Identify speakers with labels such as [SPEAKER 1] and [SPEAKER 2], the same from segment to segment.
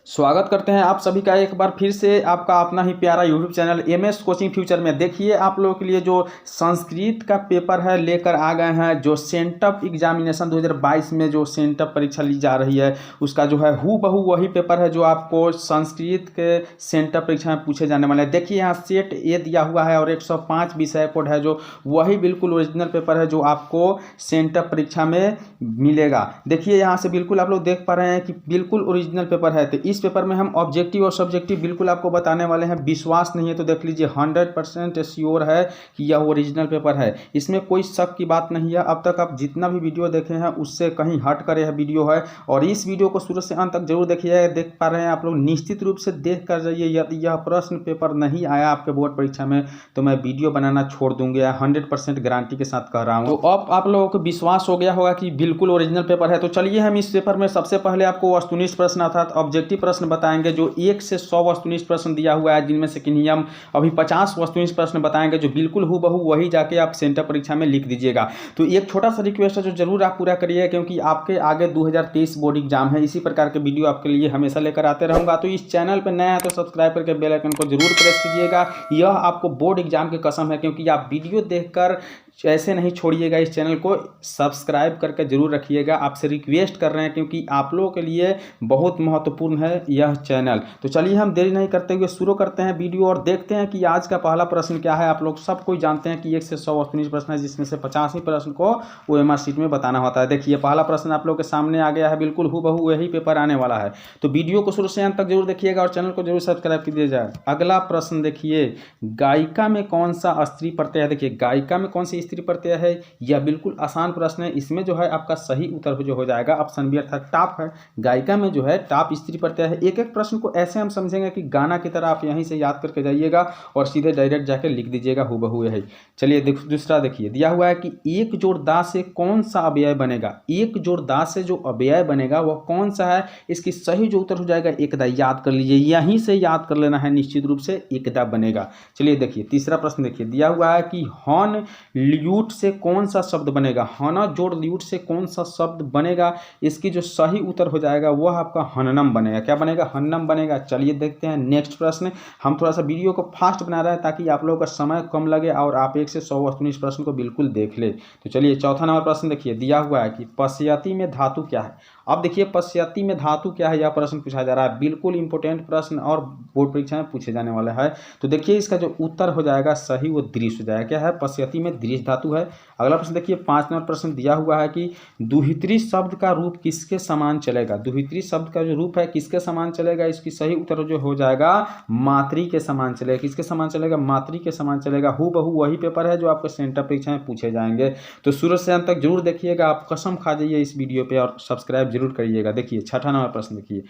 [SPEAKER 1] स्वागत करते हैं आप सभी का एक बार फिर से आपका अपना ही प्यारा YouTube channel MS coaching future में। देखिए आप लोगों के लिए जो संस्कृत का पेपर है लेकर आ गए हैं। जो सेंटअप एग्जामिनेशन 2022 में जो सेंटअप परीक्षा ली जा रही है उसका जो है हूबहू वही पेपर है जो आपको संस्कृत के सेंटअप परीक्षा में पूछे जाने वाले हैं। देखिए यहाँ सेट ए दिया हुआ है और 105 विषय कोड है जो वही बिल्कुल ओरिजिनल पेपर है जो आपको सेंटअप परीक्षा में मिलेगा। देखिए यहाँ से बिल्कुल आप लोग देख पा रहे हैं कि बिल्कुल ओरिजिनल पेपर है। तो इस पेपर में हम ऑब्जेक्टिव और सब्जेक्टिव बिल्कुल आपको बताने वाले हैं। विश्वास नहीं है तो देख लीजिए, 100% श्योर है कि यह ओरिजिनल पेपर है, इसमें कोई शक की बात नहीं है। अब तक आप जितना भी वीडियो देखे हैं उससे कहीं हट कर यह वीडियो है और इस वीडियो को शुरू से अंत तक जरूर देखिए। देख पा रहे हैं आप लोग, निश्चित रूप से देख कर जाइए। यदि यह प्रश्न पेपर नहीं आया आपके बोर्ड परीक्षा में तो मैं वीडियो बनाना छोड़ दूंगा, 100% गारंटी के साथ कह रहा हूँ। तो अब आप लोगों को विश्वास हो गया होगा कि बिल्कुल ओरिजिनल पेपर है। तो चलिए हम इस पेपर में सबसे पहले आपको वस्तुनिष्ठ प्रश्न अर्थात ऑब्जेक्टिव प्रश्न बताएंगे। जो 1 से 100 वस्तुनिष्ठ प्रश्न दिया हुआ है जिनमें से किन्हीं हम अभी 50 वस्तुनिष्ठ प्रश्न बताएंगे जो बिल्कुल हूबहू वही जाके आप सेंटर परीक्षा में लिख दीजिएगा। तो एक छोटा सा रिक्वेस्ट है जो जरूर आप पूरा करिए, क्योंकि आपके आगे 2023 बोर्ड एग्जाम है। इसी प्रकार के वीडियो आपके लिए हमेशा लेकर आते रहूंगा। तो इस चैनल पर नया है तो सब्सक्राइब करके बेल आइकन को जरूर प्रेस कीजिएगा। यह आपको बोर्ड एग्जाम की कसम है, क्योंकि आप वीडियो देखकर ऐसे नहीं छोड़िएगा। इस चैनल को सब्सक्राइब करके जरूर रखिएगा। आपसे रिक्वेस्ट कर रहे हैं क्योंकि आप लोगों के लिए बहुत महत्वपूर्ण है यह चैनल। तो चलिए हम देरी नहीं करते हुए शुरू करते हैं वीडियो और देखते हैं कि आज का पहला प्रश्न क्या है। आप लोग सब कोई जानते हैं कि 1 से 100 वस्तुनिष्ठ प्रश्न है जिसमें से 50 ही प्रश्न को OMR शीट में बताना होता है। देखिए पहला प्रश्न आप लोग के सामने आ गया है, बिल्कुल हूबहू यही पेपर आने वाला है। तो वीडियो को शुरू से अंत तक जरूर देखिएगा और चैनल को जरूर सब्सक्राइब कीजिए जाए। अगला प्रश्न देखिए, गायिका में कौन सा स्त्री प्रत्यय है। देखिए गायिका में कौन सी स्त्री प्रत्यय है, यह बिल्कुल आसान प्रश्न है। इसमें जो है आपका सही उत्तर जो हो जाएगा ऑप्शन बी अर्थात टॉप है। गायिका में जो है टॉप स्त्री प्रत्यय है। एक एक प्रश्न को ऐसे हम समझेंगे कि गाना की तरह आप यहीं से याद करके जाइएगा और सीधे डायरेक्ट जाके लिख दीजिएगा हूबहू यही। चलिए दूसरा देखिए, दिया हुआ है कि एक जोड़ दा से कौन सा अव्यय बनेगा। एक जोड़ दा से जो अव्यय बनेगा वह कौन सा है, इसकी सही जो उत्तर हो जाएगा एकदा। याद कर लीजिए, यहीं से याद कर लेना है, निश्चित रूप से एकदा बनेगा। चलिए देखिए तीसरा प्रश्न देखिए, दिया हुआ है कि हॉर्न ल्यूट से कौन सा शब्द बनेगा। हना जोड़ ल्यूट से कौन सा शब्द बनेगा, इसकी जो सही उत्तर हो जाएगा वह आपका हन्नम बनेगा। क्या बनेगा, हन्नम बनेगा। चलिए देखते हैं नेक्स्ट प्रश्न। हम थोड़ा सा वीडियो को फास्ट बना रहे हैं ताकि आप लोगों का समय कम लगे और आप 1 से 100 वस्तुनिष्ठ प्रश्न को बिल्कुल देख ले। तो चलिए चौथा नंबर प्रश्न देखिए, दिया हुआ है कि पश्यति में धातु क्या है। अब देखिए पश्यति में धातु क्या है, यह प्रश्न पूछा जा रहा है। बिल्कुल इंपॉर्टेंट प्रश्न और बोर्ड परीक्षा में पूछे जाने वाला है। तो देखिए इसका जो उत्तर हो जाएगा सही वो दृश्य हो जाएगा। क्या है, पश्यति में दृश्य धातु है। अगला प्रश्न देखिए 5 नंबर प्रश्न दिया हुआ है कि दुहित्री शब्द का रूप किसके समान चलेगा। दुहित्री शब्द का जो रूप है किसके समान चलेगा, इसकी सही उत्तर जो हो जाएगा मातृ के समान चलेगा। किसके समान चलेगा, मातृ के समान चलेगा। हूबहू वही पेपर है जो आपको सेंटर परीक्षा में पूछे जाएंगे। तो शुरू से अंत तक जरूर देखिएगा, आप कसम खा जाइए इस वीडियो पे और सब्सक्राइब जरूर करिएगा। देखिए 6ठा नंबर प्रश्न देखिए,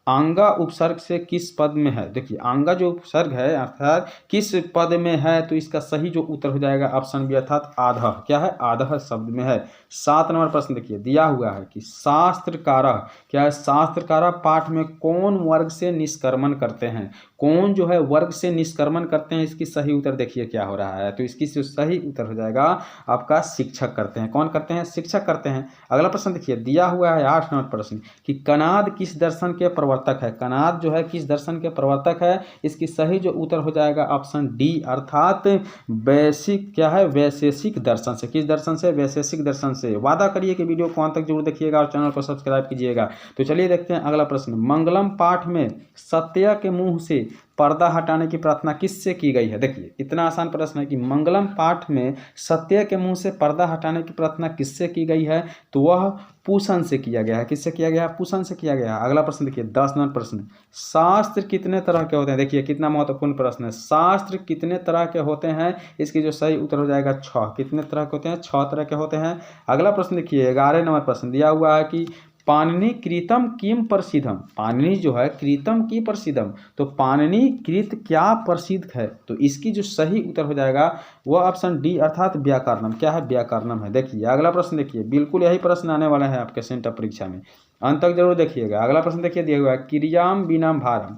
[SPEAKER 1] आंगा उपसर्ग से किस पद में है। देखिए आंगा जो उपसर्ग है अर्थात किस पद में है, तो इसका सही जो उत्तर हो जाएगा ऑप्शन बी अर्थात आधा। क्या है, आधा शब्द में है। 7 नंबर प्रश्न देखिए, दिया हुआ है कि शास्त्रकारः क्या है, शास्त्रकारः पाठ में कौन वर्ग से निष्क्रमण करते हैं। कौन जो है वर्ग से निष्क्रमण करते हैं, इसकी सही उत्तर देखिए क्या हो रहा है। तो इसकी जो सही उत्तर हो जाएगा आपका शिक्षक करते हैं। कौन करते हैं, शिक्षक करते हैं। अगला प्रश्न देखिए, दिया हुआ है 8 नंबर प्रश्न कि कनाद किस दर्शन के प्रवर्तक है। कनाद जो है किस दर्शन के प्रवर्तक है, इसकी सही जो उत्तर हो जाएगा ऑप्शन डी अर्थात वैशिक। क्या है, वैशेषिक दर्शन से। किस दर्शन से, वैशेषिक दर्शन से। वादा करिए कि वीडियो को अंत तक जरूर देखिएगा और चैनल को सब्सक्राइब कीजिएगा। तो चलिए देखते हैं अगला प्रश्न, मंगलम पाठ में सत्य के मुंह से पर्दा हटाने की प्रार्थना किससे की गई है। देखिए इतना आसान प्रश्न है कि मंगलम पाठ में सत्य के मुंह से पर्दा हटाने की प्रार्थना किससे की गई है, तो वह पूषण से किया गया है। किससे किया गया है, पूषण से किया गया है। अगला प्रश्न देखिए 10 नंबर प्रश्न, शास्त्र कितने तरह के होते हैं। देखिए कितना महत्वपूर्ण प्रश्न है, शास्त्र कितने तरह के होते हैं, इसकी जो सही उत्तर हो जाएगा 6। कितने तरह के होते हैं, 6 तरह के होते हैं। अगला प्रश्न देखिए 11 नंबर प्रश्न, दिया हुआ है कि पाणिनि कृतम किम प्रसिद्धम। पाणिनि जो है कृतम की प्रसिद्धम, तो पाणिनि कृत क्या प्रसिद्ध है, तो इसकी जो सही उत्तर हो जाएगा वो ऑप्शन डी अर्थात व्याकरणम। क्या है, व्याकरणम है। देखिए अगला प्रश्न देखिए, बिल्कुल यही प्रश्न आने वाला है आपके सेंटर परीक्षा में, अंत तक जरूर देखिएगा। अगला प्रश्न देखिए दिया हुआ है क्रियाम बिना भारम।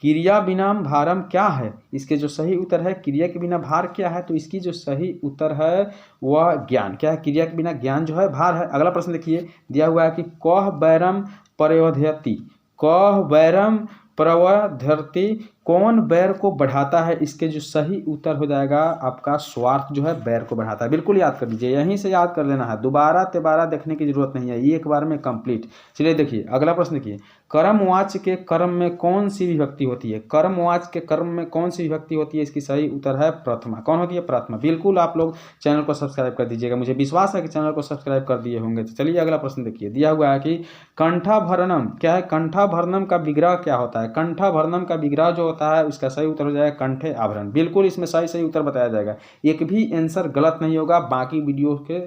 [SPEAKER 1] क्रिया बिना भारम क्या है, इसके जो सही उत्तर है क्रिया के बिना भार क्या है, तो इसकी जो सही उत्तर है वह ज्ञान। क्या है, क्रिया के बिना ज्ञान जो है भार है। अगला प्रश्न देखिए दिया हुआ है कि कह वैरम प्रयोधयति। कह वैरम प्रवर्धति कौन बैर को बढ़ाता है, इसके जो सही उत्तर हो जाएगा आपका स्वार्थ जो है बैर को बढ़ाता है। बिल्कुल याद कर लीजिए, यहीं से याद कर लेना है, दोबारा तिबारा देखने की जरूरत नहीं है, एक बार में कंप्लीट। चलिए देखिए अगला प्रश्न देखिए, कर्मवाच्य के कर्म में कौन सी विभक्ति होती है, कर्मवाच्य के कर्म में कौन सी विभक्ति होती है, इसकी सही उत्तर है प्रथमा। कौन होती है, प्रथमा। बिल्कुल आप लोग चैनल को सब्सक्राइब कर दीजिएगा, मुझे विश्वास है कि चैनल को सब्सक्राइब कर दिए होंगे। तो चलिए अगला प्रश्न देखिए, दिया हुआ है कि कंठाभरणम क्या है, कंठाभरणम का विग्रह क्या होता है, कंठाभरणम का विग्रह जो होता है उसका सही उत्तर हो जाएगा कंठे आभरण। बिल्कुल इसमें सही उत्तर बताया जाएगा, एक भी आंसर गलत नहीं होगा, बाकी वीडियो के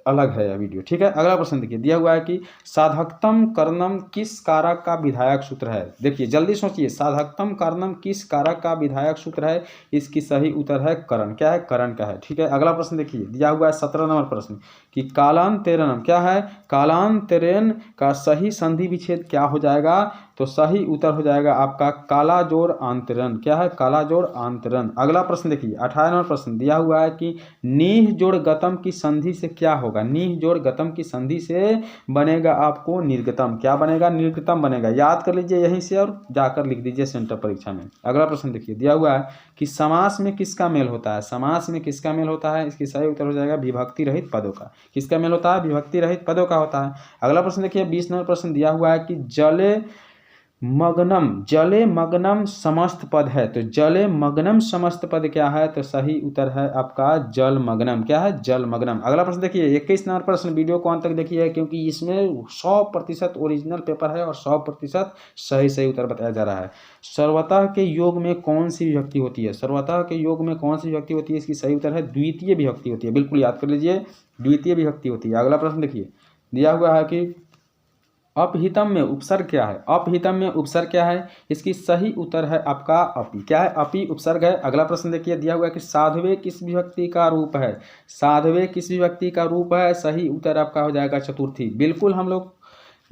[SPEAKER 1] अलग है यह वीडियो, ठीक है। अगला प्रश्न देखिए, दिया हुआ है कि साधकतम कर्णम किस कारक का विधायक सूत्र है। देखिए जल्दी सोचिए, साधकतम कर्णम किस कारक का विधायक सूत्र है, इसकी सही उत्तर है करण। क्या है, करण का है, ठीक है। अगला प्रश्न देखिए, दिया हुआ है 17 नंबर प्रश्न कि कालांतरेण क्या है, कालांतरेण का सही संधि विच्छेद क्या हो जाएगा, तो सही उत्तर हो जाएगा आपका कालाजोड़ आंतरण। क्या है, कालाजोड़ आंतरण। अगला प्रश्न देखिए 18 नंबर प्रश्न दिया हुआ है कि नीह जोड़ गतम की संधि से क्या होगा, नीह जोड़ गतम की संधि से बनेगा आपको निर्गतम। क्या बनेगा, निर्गतम बनेगा। याद कर लीजिए यहीं से और जाकर लिख दीजिए सेंटर परीक्षा में। अगला प्रश्न देखिए, दिया हुआ है कि समास में किसका मेल होता है, समास में किसका मेल होता है, इसकी सही उत्तर हो जाएगा विभक्ति रहित पदों का। किसका मेल होता है, विभक्ति रहित पदों का होता है। अगला प्रश्न देखिए 20 नंबर प्रश्न दिया हुआ है कि जले मग्नम समस्त पद है, तो जले मग्नम समस्त पद क्या है, तो सही उत्तर है आपका जल मग्नम। क्या है, जल मग्नम। अगला प्रश्न देखिए 21 नंबर प्रश्न, वीडियो को अंत तक देखिए क्योंकि इसमें 100% ओरिजिनल पेपर है और 100% सही उत्तर बताया जा रहा है। सर्वतः के योग में कौन सी विभक्ति होती है, सर्वतः के योग में कौन सी विभक्ति होती है, इसकी सही उत्तर है द्वितीय विभक्ति होती है। बिल्कुल याद कर लीजिए, द्वितीय विभक्ति होती है। अगला प्रश्न देखिए, दिया हुआ है कि अपहितम में उपसर्ग क्या है, अपहितम में उपसर्ग क्या है, इसकी सही उत्तर है आपका अपि। क्या है, अपि उपसर्ग है। अगला प्रश्न देखिए, दिया हुआ है कि साधवे किस विभक्ति का रूप है, साधवे किस विभक्ति का रूप है, सही उत्तर आपका हो जाएगा चतुर्थी। बिल्कुल हम लोग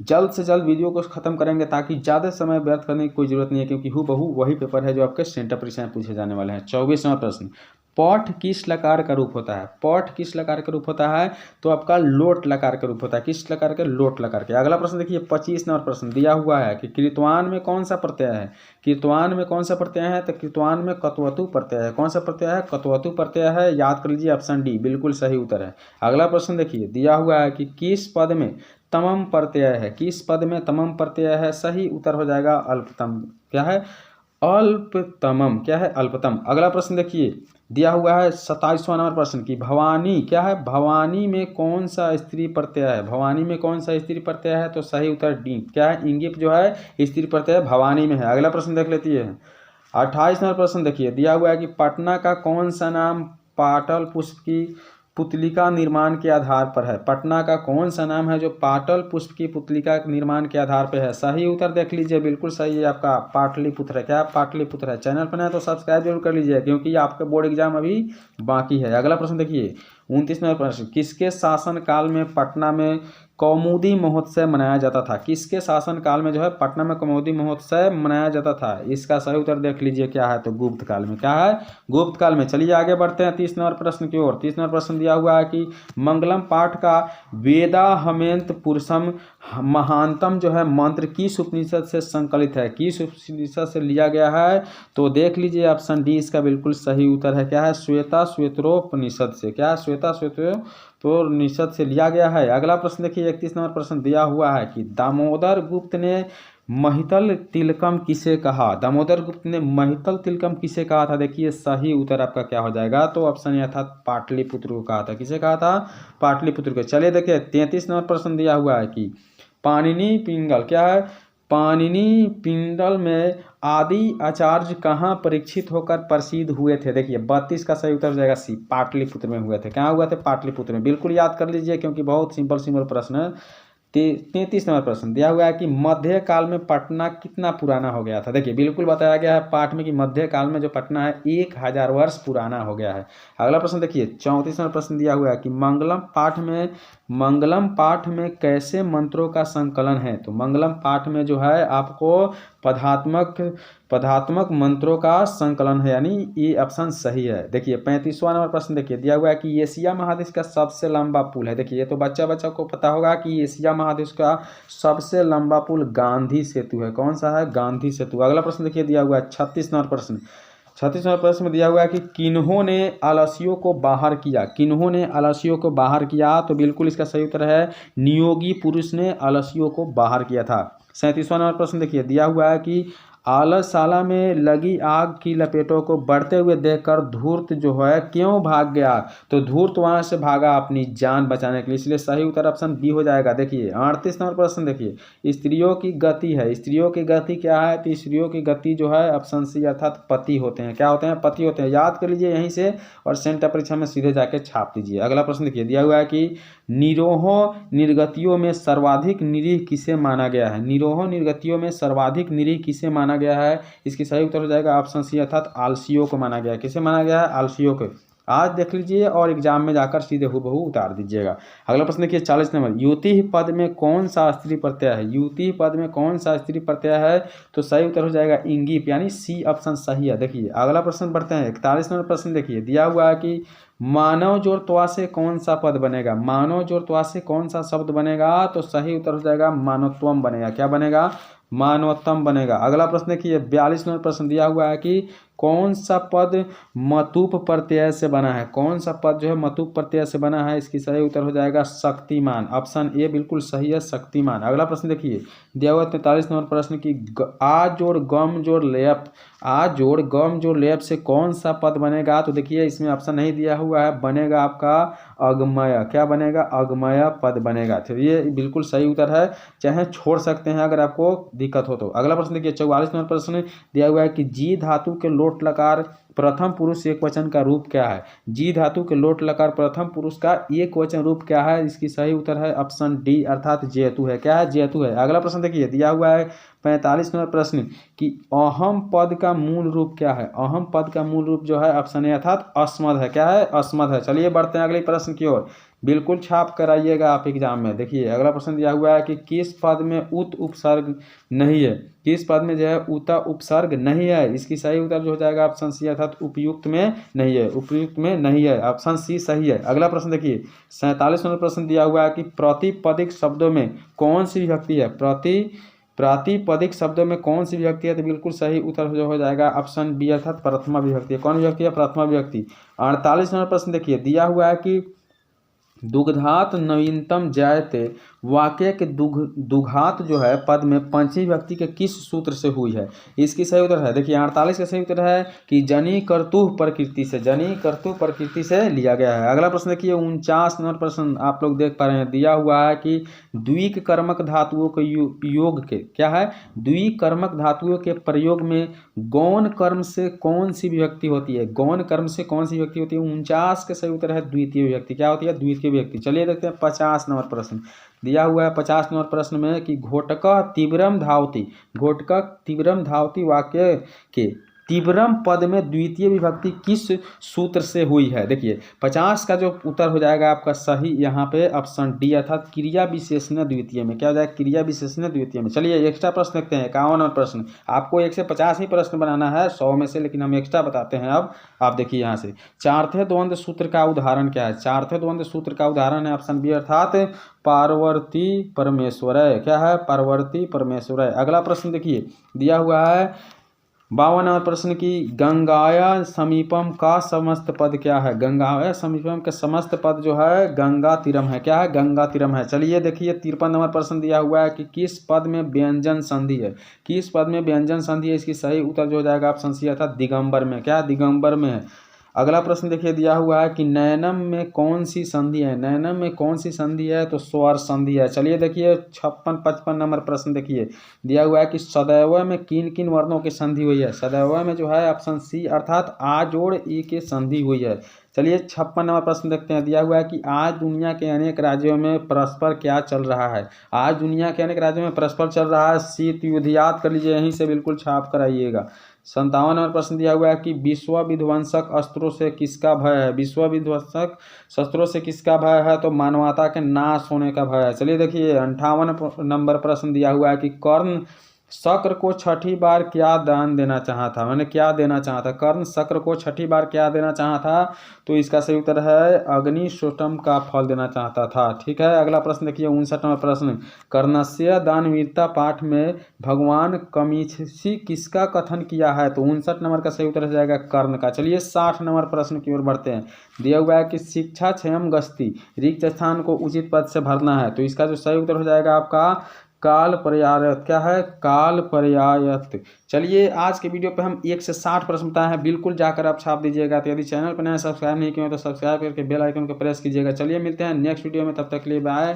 [SPEAKER 1] जल्द से जल्द वीडियो को खत्म करेंगे ताकि ज़्यादा समय व्यर्थ करने की कोई जरूरत नहीं है, क्योंकि हूबहू वही पेपर है जो आपके सेंटर परीक्षा में पूछे जाने वाले हैं। 24वां प्रश्न, पौठ किस लकार का रूप होता है, पौठ किस लकार का रूप होता है, तो आपका लोट लकार का रूप होता है। किस लकार के, लोट लकार के। अगला प्रश्न देखिए 25 नंबर प्रश्न दिया हुआ है कि कृतवान में कौन सा प्रत्यय है, कृतवान में कौन सा प्रत्यय है, तो कृतवान में कत्वतु प्रत्यय है। कौन सा प्रत्यय है, कत्वतु प्रत्यय है। याद कर लीजिए ऑप्शन डी बिल्कुल सही उत्तर है। अगला प्रश्न देखिए, दिया हुआ है कि किस पद में तमम प्रत्यय है, किस पद में तमम प्रत्यय है, सही उत्तर हो जाएगा अल्पतम। क्या है, अल्पतमम। क्या है, अल्पतम। अगला प्रश्न देखिए, दिया हुआ है 27वां नंबर प्रश्न की भवानी क्या है, भवानी में कौन सा स्त्री प्रत्यय है, भवानी में कौन सा स्त्री प्रत्यय है, तो सही उत्तर डी। क्या है, इंगिप जो है स्त्री प्रत्यय भवानी में है। अगला प्रश्न देख लेती है 28 नंबर प्रश्न देखिए, दिया हुआ है कि पटना का कौन सा नाम पाटल पुष्प की पुतलिका निर्माण के आधार पर है, पटना का कौन सा नाम है जो पाटल पुष्प की पुतलिका निर्माण के आधार पर है। सही उत्तर देख लीजिए, बिल्कुल सही है आपका पाटलिपुत्र है। क्या, पाटलिपुत्र है। चैनल पर नया तो सब्सक्राइब जरूर कर लीजिए क्योंकि आपका बोर्ड एग्जाम अभी बाकी है। अगला प्रश्न देखिए 29 नंबर प्रश्न, किसके शासन काल में पटना में कौमुदी महोत्सव मनाया जाता था, किसके शासन काल में जो है पटना में कौमुदी महोत्सव मनाया जाता था, इसका सही उत्तर देख लीजिए क्या है, तो गुप्त काल में। क्या है, गुप्त काल में। चलिए आगे बढ़ते हैं 30 नंबर प्रश्न की ओर। 30 नंबर प्रश्न दिया हुआ है कि मंगलम पाठ का वेदा हमेंत पुरुषम महानतम जो है मंत्र किस उपनिषद से संकलित है, किस उपनिषद से लिया गया है, तो देख लीजिए ऑप्शन डी इसका बिल्कुल सही उत्तर है। क्या है, श्वेता श्वेतरोपनिषद से। क्या है, श्वेता श्वेतरोपनिषद से लिया गया है। अगला प्रश्न देखिए 31 नंबर प्रश्न दिया हुआ है कि दामोदर गुप्त ने महितल तिलकम किसे कहा, दामोदर गुप्त ने महितल तिलकम किसे कहा था। देखिए सही उत्तर आपका क्या हो जाएगा, तो ऑप्शन यह था पाटलिपुत्र को कहा था। किसे कहा था, पाटलिपुत्र को। चलिए देखिए 33 नंबर प्रश्न दिया हुआ है कि पाणिनि पिंगल क्या है, पाणिनि पिंगल में आदि आचार्य कहाँ परीक्षित होकर प्रसिद्ध हुए थे। देखिए 32 का सही उत्तर हो जाएगा सी, पाटलिपुत्र में हुए थे। कहाँ हुए थे, पाटलिपुत्र में। बिल्कुल याद कर लीजिए क्योंकि बहुत सिंपल प्रश्न है। 33 नंबर प्रश्न दिया हुआ है कि मध्य काल में पटना कितना पुराना हो गया था। देखिए बिल्कुल बताया गया है पाठ में कि मध्य काल में जो पटना है 1000 वर्ष पुराना हो गया है। अगला प्रश्न देखिए 34 नंबर प्रश्न दिया हुआ है कि मंगलम पाठ में मंगलम पाठ में कैसे मंत्रों का संकलन है? तो मंगलम पाठ में जो है आपको पदात्मक मंत्रों का संकलन है, यानी ये ऑप्शन सही है। देखिए 35वां नंबर प्रश्न देखिए, दिया हुआ है कि एशिया महादेश का सबसे लंबा पुल है। देखिए ये तो बच्चा को पता होगा कि एशिया महादेश का सबसे लंबा पुल गांधी सेतु है। कौन सा है? गांधी सेतु। अगला प्रश्न देखिए, दिया हुआ है 36 नंबर प्रश्न। 36 नंबर प्रश्न में दिया हुआ है कि किन्होंने आलसियों को बाहर किया? किन्होंने आलसियों को बाहर किया? तो बिल्कुल इसका सही उत्तर है नियोगी पुरुष ने आलसियों को बाहर किया था। 37वां नंबर प्रश्न देखिए, दिया हुआ है कि आलसशाला में लगी आग की लपेटों को बढ़ते हुए देखकर धूर्त जो है क्यों भाग गया? तो धूर्त वहां से भागा अपनी जान बचाने के लिए, इसलिए सही उत्तर ऑप्शन बी हो जाएगा। देखिए 38 नंबर प्रश्न देखिए, स्त्रियों की गति है। स्त्रियों की गति क्या है? तो स्त्रियों की गति जो है ऑप्शन सी अर्थात पति होते हैं। क्या होते हैं? पति होते हैं। याद कर लीजिए यहीं से और सेंटर परीक्षा में सीधे जाके छाप दीजिए। अगला प्रश्न देखिए, दिया हुआ है कि निरोह निर्गतियों में सर्वाधिक निरीह किसे माना गया है? निरोह निर्गतियों में सर्वाधिक निरीह किसे माना गया है? इसकी सही उत्तर हो जाएगा ऑप्शन सी अर्थात आलसियों को माना गया है। किसे माना गया है? आलसियों को। आज देख लीजिए और एग्जाम में जाकर सीधे हूबहू उतार दीजिएगा। अगला प्रश्न देखिए 40 नंबर, युति पद में कौन सा स्त्री प्रत्यय है? युति पद में कौन सा स्त्री प्रत्यय है? तो सही उत्तर हो जाएगा इंगीप, यानी सी ऑप्शन सही है। देखिए अगला प्रश्न बढ़ते हैं 41 नंबर प्रश्न देखिए, दिया हुआ है कि मानव जोड़ त्वा से कौन सा पद बनेगा? मानव जोड़ त्वा से कौन सा शब्द बनेगा? तो सही उत्तर हो जाएगा मानवत्वम बनेगा। क्या बनेगा? मानवत्तम बनेगा। अगला प्रश्न देखिए 42 नंबर प्रश्न दिया हुआ है कि कौन सा पद मतुप प्रत्यय से बना है? कौन सा पद जो है मतुप प्रत्यय से बना है? इसकी सही उत्तर हो जाएगा शक्तिमान। ऑप्शन ए बिल्कुल सही है, शक्तिमान। अगला प्रश्न देखिए, दिया हुआ 43 नंबर प्रश्न की आ जोड़ गम जोड़ लेप, आ जोड़ गम जोड़ लेप से कौन सा पद बनेगा? तो देखिए इसमें ऑप्शन नहीं दिया हुआ है, बनेगा आपका अगमय। क्या बनेगा? अगमय पद बनेगा। तो ये बिल्कुल सही उत्तर है, चाहे छोड़ सकते हैं अगर आपको दिक्कत हो तो। अगला प्रश्न देखिए 44 नंबर प्रश्न दिया हुआ है कि जी धातु के लोट लकार प्रथम पुरुष एक वचन का रूप क्या है? जी धातु के लोट लकार प्रथम पुरुष का एक वचन रूप क्या है? इसकी सही उत्तर है ऑप्शन डी अर्थात जेतु है। क्या है? जेतु है। अगला प्रश्न देखिए, दिया हुआ है 45 नंबर प्रश्न कि अहम पद का मूल रूप क्या है? अहम पद का मूल रूप जो है ऑप्शन ए अर्थात अस्मद है। क्या है? अस्मद है। चलिए बढ़ते हैं अगले प्रश्न की ओर, बिल्कुल छाप कर आइएगा आप एग्जाम में। देखिए अगला प्रश्न दिया हुआ है कि किस पद में उत उपसर्ग नहीं है? किस पद में जो है उता उपसर्ग नहीं है? इसकी सही उत्तर जो हो जाएगा ऑप्शन सी अर्थात उपयुक्त में नहीं है। उपयुक्त में नहीं है, ऑप्शन सी सही है। अगला प्रश्न देखिए 47 नंबर प्रश्न दिया हुआ है कि प्रतिपदिक शब्दों में कौन सी विभक्ति है? प्रातिपदिक शब्दों में कौन सी विभक्ति है? तो बिल्कुल सही उत्तर जो हो जाएगा ऑप्शन बी अर्थात प्रथमा विभक्ति है। कौन विभक्ति है? प्रथमा विभक्ति। 48 नंबर प्रश्न देखिए, दिया हुआ है कि दुग्धात नवीनतम जायते वाक्य के दुघात जो है पद में पंचमी विभक्ति के किस सूत्र से हुई है? इसकी सही उत्तर है, देखिए 48 का सही उत्तर है कि जनी कर्तुः प्रकृति से, जनी कर्तुः प्रकृति से लिया गया है। अगला प्रश्न देखिए 49 नंबर प्रश्न आप लोग देख पा रहे हैं, दिया हुआ है कि द्विकर्मक धातुओं के योग के क्या है? द्विकर्मक धातुओं के प्रयोग में गौण कर्म से कौन सी विभक्ति होती है? गौण कर्म से कौन सी विभक्ति होती है? 49 का सही उत्तर है द्वितीय विभक्ति। क्या होती है? द्वितीय विभक्ति। चलिए देखते हैं 50 नंबर प्रश्न दिया हुआ है 50 नंबर प्रश्न में कि घोटकः तीव्रम धावति, घोटकः तीव्रम धावति वाक्य के तीव्रम पद में द्वितीय विभक्ति किस सूत्र से हुई है? देखिए 50 का जो उत्तर हो जाएगा आपका सही यहाँ पे ऑप्शन डी अर्थात क्रिया विशेषण द्वितीय में। क्या हो जाएगा? क्रिया विशेषण द्वितीय में। चलिए एक्स्ट्रा प्रश्न देखते हैं 51 नंबर प्रश्न। आपको 1 से 50 ही प्रश्न बनाना है 100 में से, लेकिन हम एक्स्ट्रा बताते हैं। अब आप देखिए यहाँ से चार्थे द्वंद्व सूत्र का उदाहरण क्या है? चार्थे द्वंद्व सूत्र का उदाहरण है ऑप्शन बी अर्थात पार्वती परमेश्वरय। क्या है? पार्वती परमेश्वरय। अगला प्रश्न देखिए दिया हुआ है 52 नंबर प्रश्न की गंगाया समीपम का समस्त पद क्या है? गंगाया समीपम का समस्त पद जो है गंगा तीरम है। क्या है? गंगा तीरम है। चलिए देखिए 53 नंबर प्रश्न दिया हुआ है कि किस पद में व्यंजन संधि है? किस पद में व्यंजन संधि है? इसकी सही उत्तर जो हो जाएगा ऑप्शन सी अर्थात दिगंबर में। क्या? दिगंबर में है। अगला प्रश्न देखिए दिया हुआ है कि नयनम में कौन सी संधि है? नयनम में कौन सी संधि है? तो स्वर संधि है। चलिए देखिए 56-55 नंबर प्रश्न देखिए दिया हुआ है कि सदैव में किन किन वर्णों की संधि हुई है? सदैव में जो है ऑप्शन सी अर्थात आ जोड़ ई के संधि हुई है। चलिए 56 नंबर प्रश्न देखते हैं। दिया हुआ है कि आज दुनिया के अनेक राज्यों में परस्पर क्या चल रहा है। आज दुनिया के अनेक राज्यों में परस्पर चल रहा है शीत युद्ध। याद कर लीजिए, यहीं से बिल्कुल छाप कर आइएगा। 57 नंबर प्रश्न दिया हुआ है कि विश्व विध्वंसक अस्त्रों से किसका भय है। विश्व विध्वंसक शस्त्रों से किसका भय है, तो मानवता के नाश होने का भय है। चलिए देखिए 58 नंबर प्रश्न दिया हुआ है कि कर्ण शक्र को छठी बार क्या दान देना चाहा था, मैंने क्या देना चाहा था। कर्ण शक्र को छठी बार क्या देना चाहा था, तो इसका सही उत्तर है अग्निशोटम का फल देना चाहता था। ठीक है, अगला प्रश्न देखिए 59 नंबर प्रश्न। कर्णस्य दानवीरता पाठ में भगवान कमीछि किसका कथन किया है, तो 59 नंबर का सही उत्तर हो जाएगा कर्ण का। चलिए 60 नंबर प्रश्न की ओर बढ़ते हैं। दिया हुआ है कि शिक्षा क्षयम गस्ती, रिक्त स्थान को उचित पद से भरना है, तो इसका जो सही उत्तर हो जाएगा आपका काल पर्यायत। क्या है, काल पर्यायत। चलिए आज के वीडियो पे हम 1 से 60 प्रश्न बताए हैं, बिल्कुल जाकर आप छाप दीजिएगा। तो यदि चैनल पर नया सब्सक्राइब नहीं किए तो सब्सक्राइब करके बेल आइकन को प्रेस कीजिएगा। चलिए मिलते हैं नेक्स्ट वीडियो में, तब तक के लिए बाय।